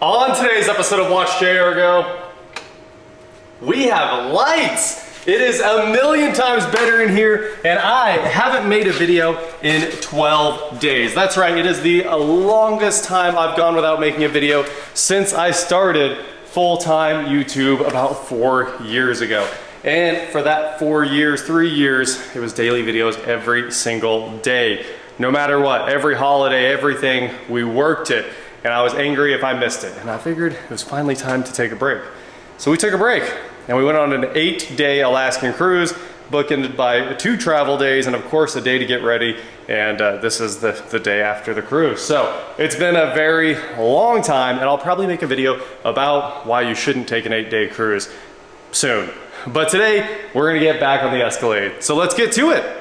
On today's episode of WatchJRGo, we have lights. It is a million times better in here, and I haven't made a video in 12 days. That's right, it is the longest time I've gone without making a video since I started full-time YouTube about 4 years ago. And for that 4 years, 3 years, it was daily videos every single day. No matter what, every holiday, everything, we worked it. And I was angry if I missed it. And I figured it was finally time to take a break. So we took a break and we went on an 8-day Alaskan cruise, bookended by 2 travel days and of course a day to get ready. And this is the day after the cruise. So it's been a very long time, and I'll probably make a video about why you shouldn't take an 8-day cruise soon. But today we're gonna get back on the Escalade. So let's get to it.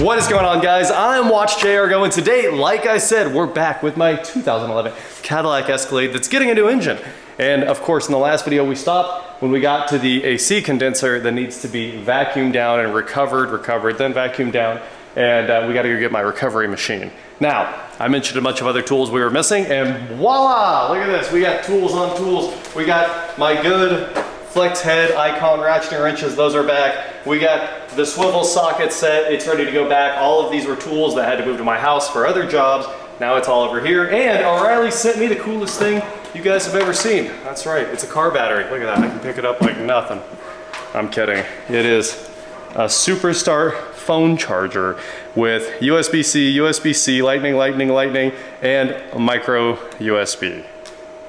What is going on, guys? I'm WatchJRGo, and today, like I said, we're back with my 2011 Cadillac Escalade that's getting a new engine. And of course, in the last video, we stopped when we got to the AC condenser that needs to be vacuumed down and recovered, then vacuumed down, and we gotta go get my recovery machine. Now, I mentioned a bunch of other tools we were missing, and voila! Look at this, we got tools on tools. We got my good flex head icon ratcheting wrenches, those are back. We got the swivel socket set, it's ready to go back. All of these were tools that had to move to my house for other jobs. Now it's all over here. And O'Reilly sent me the coolest thing you guys have ever seen. That's right, it's a car battery. Look at that, I can pick it up like nothing. I'm kidding. It is a Superstar phone charger with USB-C, USB-C, lightning, and a micro USB.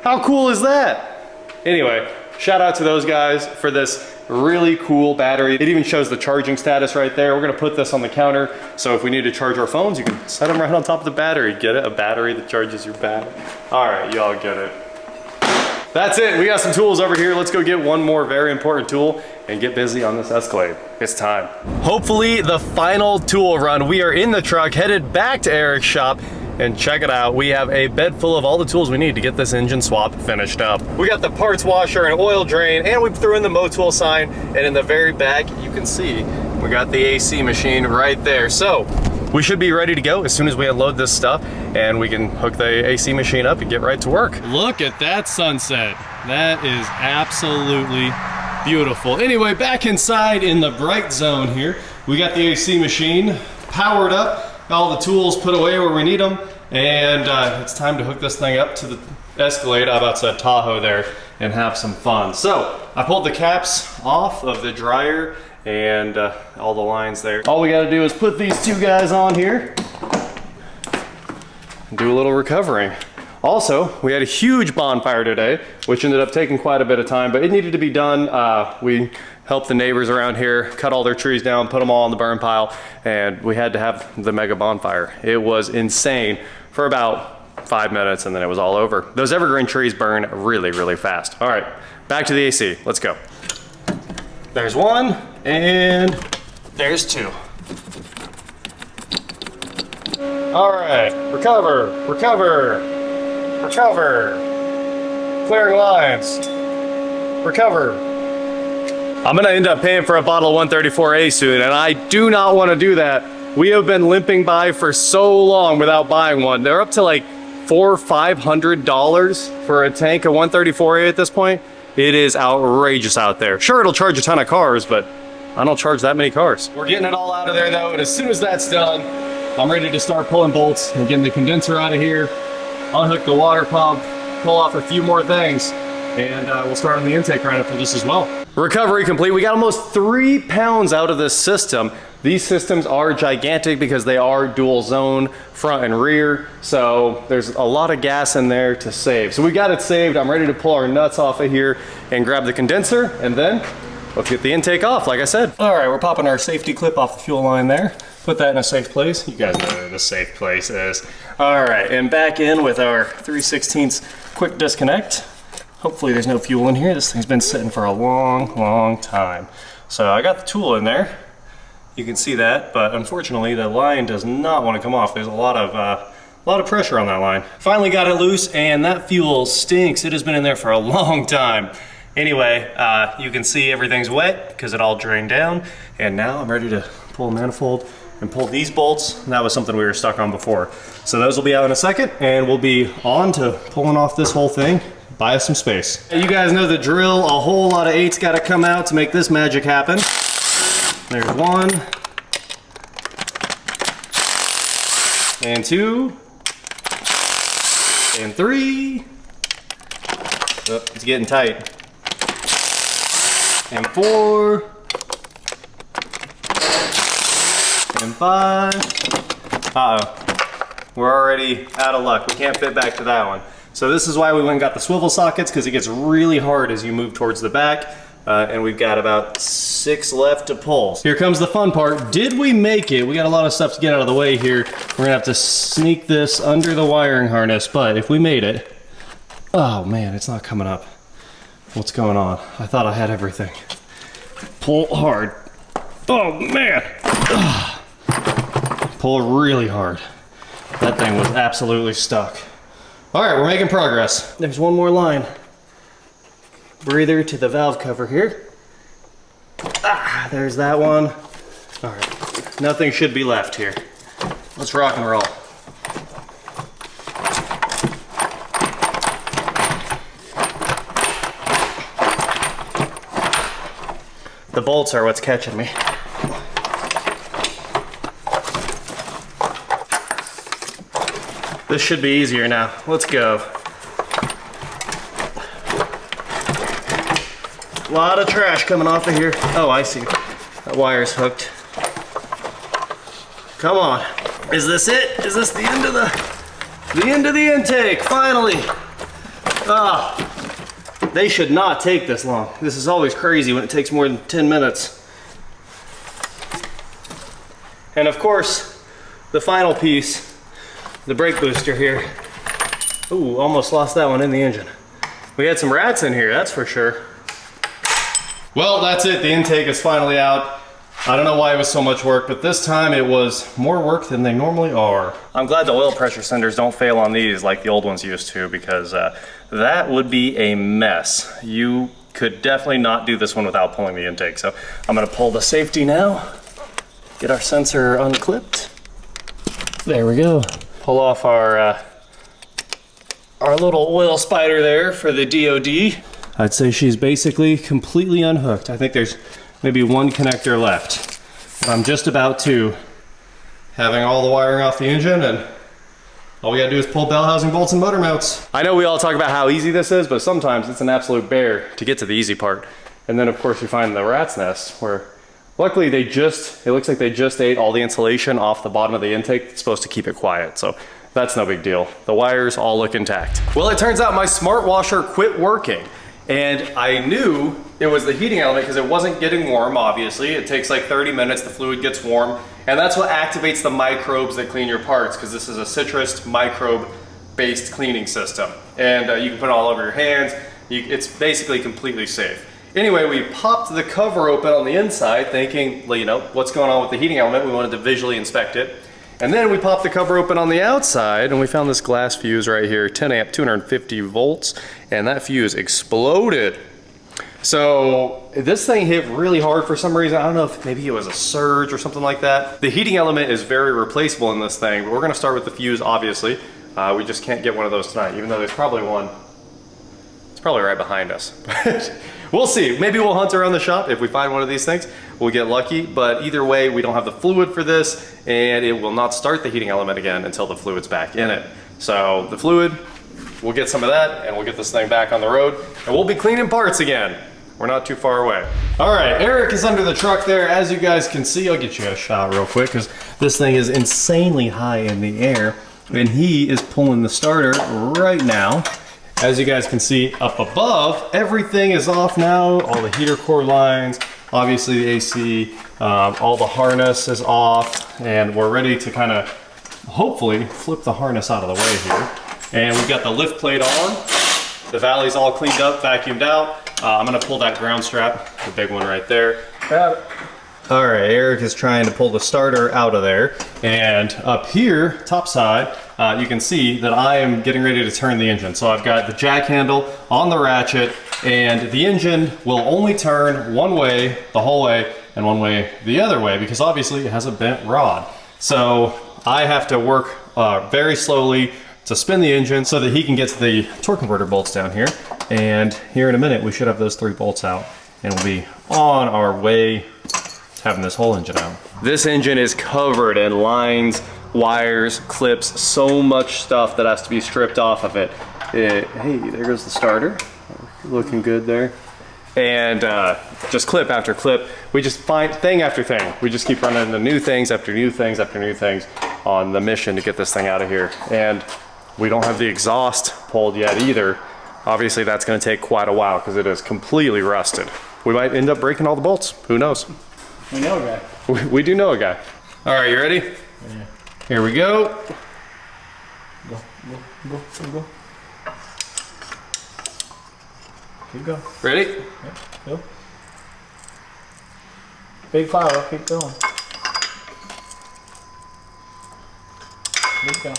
How cool is that? Anyway, shout out to those guys for this really cool battery. It even shows the charging status right there. We're gonna put this on the counter, so if we need to charge our phones, you can set them right on top of the battery. Get it? A battery that charges your battery. All right, y'all get it. That's it, we got some tools over here. Let's go get one more very important tool and get busy on this Escalade. It's time. Hopefully the final tool run. We are in the truck, headed back to Eric's shop, and check it out, we have a bed full of all the tools we need to get this engine swap finished up. We got the parts washer and oil drain, and we threw in the Motul sign, and in the very back, you can see, we got the AC machine right there. So, we should be ready to go as soon as we unload this stuff, and we can hook the AC machine up and get right to work. Look at that sunset. That is absolutely beautiful. Anyway, back inside in the bright zone here, we got the AC machine powered up, all the tools put away where we need them, and it's time to hook this thing up to the Escalade, outside Tahoe there, and have some fun. So I pulled the caps off of the dryer and all the lines there. All we gotta do is put these 2 guys on here and do a little recovering. Also, we had a huge bonfire today, which ended up taking quite a bit of time, but it needed to be done. We helped the neighbors around here cut all their trees down, put them all on the burn pile, and we had to have the mega bonfire. It was insane for about 5 minutes, and then it was all over. Those evergreen trees burn really, really fast. All right, back to the AC, let's go. There's 1, and there's 2. All right, recover, recover, recover, clearing lines, recover. I'm gonna end up paying for a bottle of 134A soon, and I do not want to do that. We have been limping by for so long without buying one. They're up to like $400 or $500 for a tank of 134A at this point. It is outrageous out there. Sure, it'll charge a ton of cars, but I don't charge that many cars. We're getting it all out of there though, and as soon as that's done, I'm ready to start pulling bolts and getting the condenser out of here, unhook the water pump, pull off a few more things, and we'll start on the intake right after this as well. Recovery complete. We got almost 3 pounds out of this system. These systems are gigantic because they are dual zone, front and rear, so there's a lot of gas in there to save. So we got it saved. I'm ready to pull our nuts off of here and grab the condenser, and then let's get the intake off, like I said. All right, we're popping our safety clip off the fuel line there. Put that in a safe place. You guys know where the safe place is. All right, and back in with our 3/16 quick disconnect. Hopefully there's no fuel in here. This thing's been sitting for a long, long time. So I got the tool in there. You can see that, but unfortunately the line does not want to come off. There's a lot of pressure on that line. Finally got it loose, and that fuel stinks. It has been in there for a long time. Anyway, you can see everything's wet because it all drained down. And now I'm ready to pull a manifold and pull these bolts. And that was something we were stuck on before. So those will be out in a second, and we'll be on to pulling off this whole thing. Buy us some space. You guys know the drill. A whole lot of 8's got to come out to make this magic happen. There's 1. And 2. And 3. Oh, it's getting tight. And 4. And 5. Uh-oh. We're already out of luck. We can't fit back to that one. So this is why we went and got the swivel sockets, because it gets really hard as you move towards the back. And we've got about 6 left to pull. Here comes the fun part. Did we make it? We got a lot of stuff to get out of the way here. We're gonna have to sneak this under the wiring harness, but if we made it, oh man, it's not coming up. What's going on? I thought I had everything. Pull hard. Oh man. Ugh. Pull really hard. That thing was absolutely stuck. All right, we're making progress. There's one more line. Breather to the valve cover here. Ah, there's that one. All right, nothing should be left here. Let's rock and roll. The bolts are what's catching me. This should be easier now. Let's go. A lot of trash coming off of here. Oh, I see. That wire's hooked. Come on. Is this it? Is this the end of the intake? Finally. Ah. They should not take this long. This is always crazy when it takes more than 10 minutes. And of course, the final piece, the brake booster here. Ooh, almost lost that one in the engine. We had some rats in here, that's for sure. Well, that's it. The intake is finally out. I don't know why it was so much work, but this time it was more work than they normally are. I'm glad the oil pressure senders don't fail on these like the old ones used to, because that would be a mess. You could definitely not do this one without pulling the intake. So I'm gonna pull the safety now, get our sensor unclipped. There we go. Pull off our little oil spider there for the DOD. I'd say she's basically completely unhooked. I think there's maybe one connector left. I'm just about to, having all the wiring off the engine, and all we gotta do is pull bell housing bolts and motor mounts. I know we all talk about how easy this is, but sometimes it's an absolute bear to get to the easy part. And then of course you find the rat's nest where luckily it looks like they just ate all the insulation off the bottom of the intake. It's supposed to keep it quiet, so that's no big deal. The wires all look intact. Well, it turns out my smart washer quit working. And I knew it was the heating element because it wasn't getting warm, obviously. It takes like 30 minutes, the fluid gets warm, and that's what activates the microbes that clean your parts, because this is a citrus microbe-based cleaning system. And you can put it all over your hands. It's basically completely safe. Anyway, we popped the cover open on the inside thinking, well, you know, what's going on with the heating element? We wanted to visually inspect it. And then we popped the cover open on the outside and we found this glass fuse right here, 10 amp, 250 volts, and that fuse exploded. So this thing hit really hard for some reason. I don't know if maybe it was a surge or something like that. The heating element is very replaceable in this thing, but we're gonna start with the fuse, obviously. We just can't get one of those tonight, even though there's probably one. It's probably right behind us. We'll see. Maybe we'll hunt around the shop. If we find one of these things, we'll get lucky. But either way, we don't have the fluid for this, and it will not start the heating element again until the fluid's back in it. So the fluid, we'll get some of that, and we'll get this thing back on the road, and we'll be cleaning parts again. We're not too far away. All right, Eric is under the truck there. As you guys can see, I'll get you a shot real quick, because this thing is insanely high in the air, and he is pulling the starter right now. As you guys can see up above, everything is off now. All the heater core lines, obviously the AC, all the harness is off, and we're ready to kind of hopefully flip the harness out of the way here. And we've got the lift plate on. The valley's all cleaned up, vacuumed out. I'm gonna pull that ground strap, the big one right there. All right, Eric is trying to pull the starter out of there. And up here, top side, you can see that I am getting ready to turn the engine. So I've got the jack handle on the ratchet, And the engine will only turn one way the whole way and one way the other way because obviously it has a bent rod. So I have to work very slowly to spin the engine so that he can get to the torque converter bolts down here. And here in a minute, we should have those 3 bolts out and we'll be on our way to having this whole engine out. This engine is covered in lines, wires, clips, so much stuff that has to be stripped off of it. Hey, there goes the starter. Looking good there. And just clip after clip, we just find thing after thing. We just keep running into new things after new things after new things on the mission to get this thing out of here. And we don't have the exhaust pulled yet either. Obviously that's gonna take quite a while because it is completely rusted. We might end up breaking all the bolts, who knows? We know a guy. We do know a guy. All right, you ready? Yeah. Here we go. Go. Keep going. Ready? Yep, go. Big power, keep going. Keep going.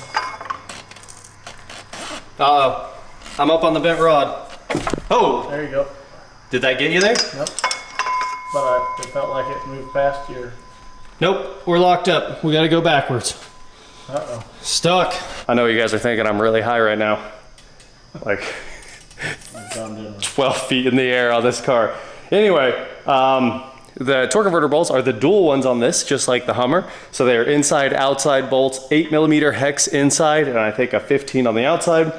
Uh-oh, I'm up on the bent rod. Oh! There you go. Did that get you there? Nope. But it felt like it moved past your... Nope, we're locked up. We gotta go backwards. Uh-oh. Stuck. I know you guys are thinking I'm really high right now. Like 12 feet in the air on this car. Anyway, the torque converter bolts are the dual ones on this, just like the Hummer. So they're inside, outside bolts, 8mm hex inside, and I think a 15 on the outside.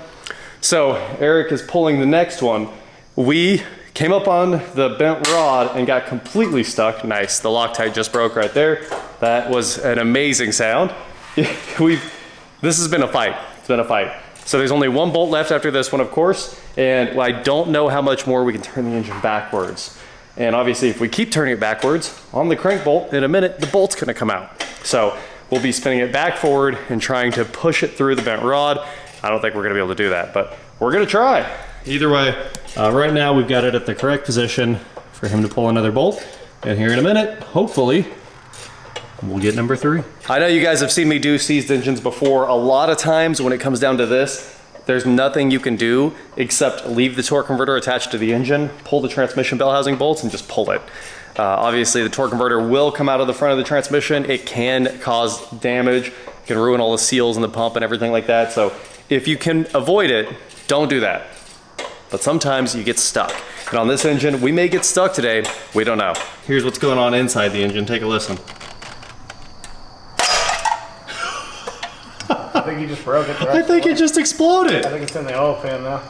So Eric is pulling the next one. We came up on the bent rod and got completely stuck. Nice, the Loctite just broke right there. That was an amazing sound. This has been a fight, it's been a fight. So there's only 1 bolt left after this one, of course, and I don't know how much more we can turn the engine backwards. And obviously if we keep turning it backwards on the crank bolt, in a minute, the bolt's gonna come out. So we'll be spinning it back forward and trying to push it through the bent rod. I don't think we're gonna be able to do that, but we're gonna try. Either way, right now we've got it at the correct position for him to pull another bolt. And here in a minute, hopefully, we'll get number 3. I know you guys have seen me do seized engines before. A lot of times when it comes down to this, there's nothing you can do except leave the torque converter attached to the engine, pull the transmission bell housing bolts, and just pull it. Obviously the torque converter will come out of the front of the transmission. It can cause damage, it can ruin all the seals in the pump and everything like that. So if you can avoid it, don't do that. But sometimes you get stuck. And on this engine, we may get stuck today, we don't know. Here's what's going on inside the engine, take a listen. I think you just broke it. I think it just exploded. I think it's in the oil pan now.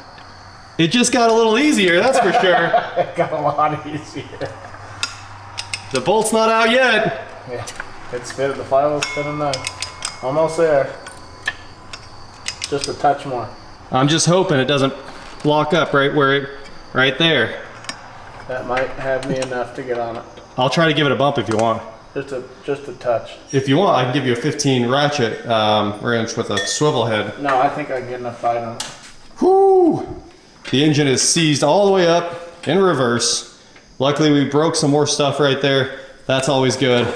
It just got a little easier, that's for sure. It got a lot easier. The bolt's not out yet. Yeah, it's spinning, the file's spinning nice. Almost there. Just a touch more. I'm just hoping it doesn't lock up right there. That might have me enough to get on it. I'll try to give it a bump if you want. Just a touch. If you want, I can give you a 15 ratchet wrench with a swivel head. No, I think I can get enough bite on it. Whoo! The engine is seized all the way up in reverse. Luckily we broke some more stuff right there. That's always good.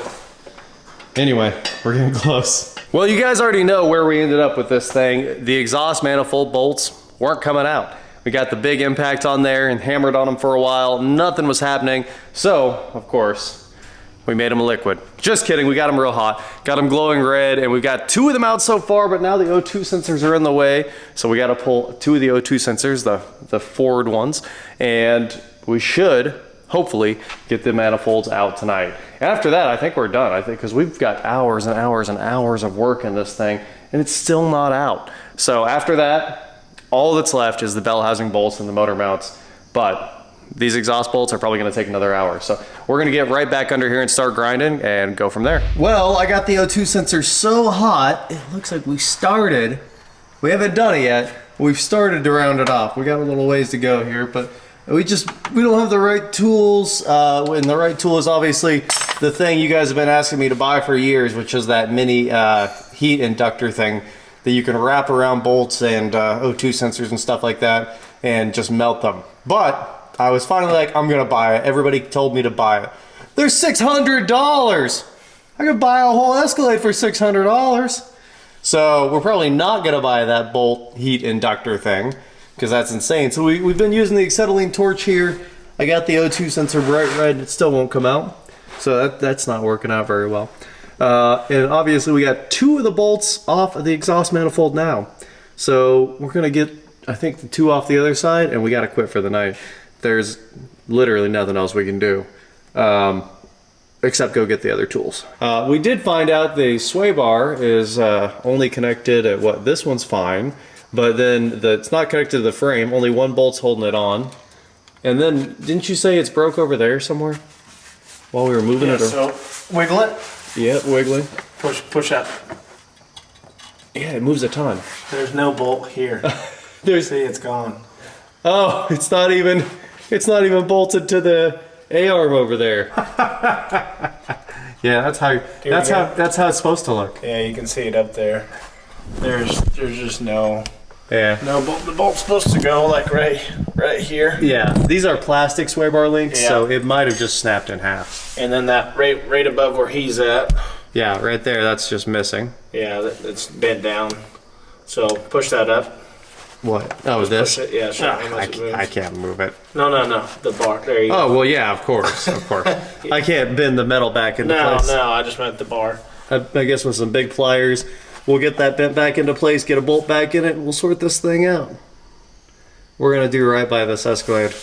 Anyway, we're getting close. Well, you guys already know where we ended up with this thing. The exhaust manifold bolts weren't coming out. We got the big impact on there and hammered on them for a while. Nothing was happening. So, of course, we made them liquid. Just kidding, we got them real hot. Got them glowing red, and we've got 2 of them out so far, but now the O2 sensors are in the way. So we gotta pull 2 of the O2 sensors, the forward ones, and we should, hopefully, get the manifolds out tonight. After that, I think we're done. I think, because we've got hours and hours and hours of work in this thing, and it's still not out. So after that, all that's left is the bell housing bolts and the motor mounts, but these exhaust bolts are probably gonna take another hour. So we're gonna get right back under here and start grinding and go from there. Well, I got the O2 sensor so hot, it looks like we started. We haven't done it yet. We've started to round it off. We got a little ways to go here, but we don't have the right tools. And the right tool is obviously the thing you guys have been asking me to buy for years, which is that mini heat inductor thing that you can wrap around bolts and O2 sensors and stuff like that and just melt them. But I was finally like, I'm gonna buy it. Everybody told me to buy it. They're $600. I could buy a whole Escalade for $600. So we're probably not gonna buy that bolt heat inductor thing. because that's insane. So we've been using the acetylene torch here. I got the O2 sensor bright red, it still won't come out. So that's not working out very well. And obviously we got 2 of the bolts off of the exhaust manifold now. So we're gonna get, I think, the 2 off the other side, and we gotta quit for the night. There's literally nothing else we can do. Except go get the other tools. We did find out the sway bar is only connected at what, this one's fine, but then it's not connected to the frame, only 1 bolt's holding it on. And then, didn't you say it's broke over there somewhere? While we were moving it? So, wiggle it. Yeah, wiggling. Push up. Yeah, it moves a ton. There's no bolt here. See, it's gone. Oh, it's not even bolted to the A-arm over there. Yeah, that's how it's supposed to look. Yeah, you can see it up there. There's just no bolt. The bolt's supposed to go like right here. Yeah, these are plastic sway bar links, so it might have just snapped in half. And then that right above where he's at. Yeah, right there, that's just missing. Yeah, it's bent down. So push that up. What? Oh, this? Push it. Yeah, show how much it moves. I can't move it. No. The bar. There you go. Oh, well, yeah, of course. I can't bend the metal back into place. No, I just meant the bar. I guess with some big pliers, we'll get that bent back into place, get a bolt back in it, and we'll sort this thing out. We're gonna do right by this Escalade.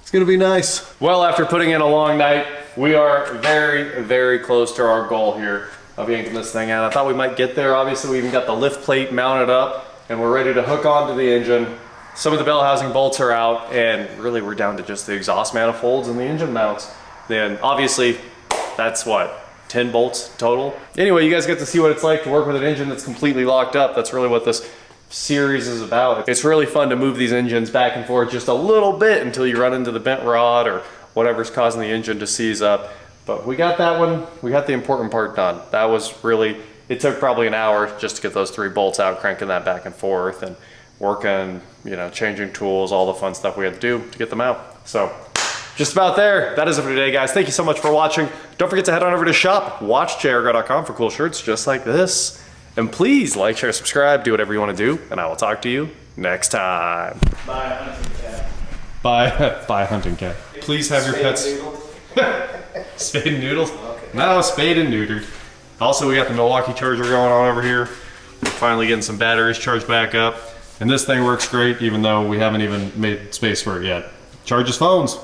It's gonna be nice. Well, after putting in a long night, we are very, very close to our goal here of yanking this thing out. I thought we might get there. Obviously, we even got the lift plate mounted up, and we're ready to hook onto the engine. Some of the bell housing bolts are out, and really we're down to just the exhaust manifolds and the engine mounts. Then obviously, that's what, 10 bolts total? Anyway, you guys get to see what it's like to work with an engine that's completely locked up. That's really what this series is about. It's really fun to move these engines back and forth just a little bit until you run into the bent rod or whatever's causing the engine to seize up. But we got that one, we got the important part done. That was really, it took probably an hour just to get those 3 bolts out, cranking that back and forth and working, you know, changing tools, all the fun stuff we had to do to get them out. So just about there. That is it for today, guys. Thank you so much for watching. Don't forget to head on over to shop, WatchJRGo.com for cool shirts just like this. And please like, share, subscribe, do whatever you want to do, and I will talk to you next time. Bye, hunting cat. Bye, hunting cat. Please have your pets spayed and noodled. Okay. No, spayed and neutered. Also, we got the Milwaukee charger going on over here. We're finally getting some batteries charged back up. And this thing works great, even though we haven't even made space for it yet. Charges phones.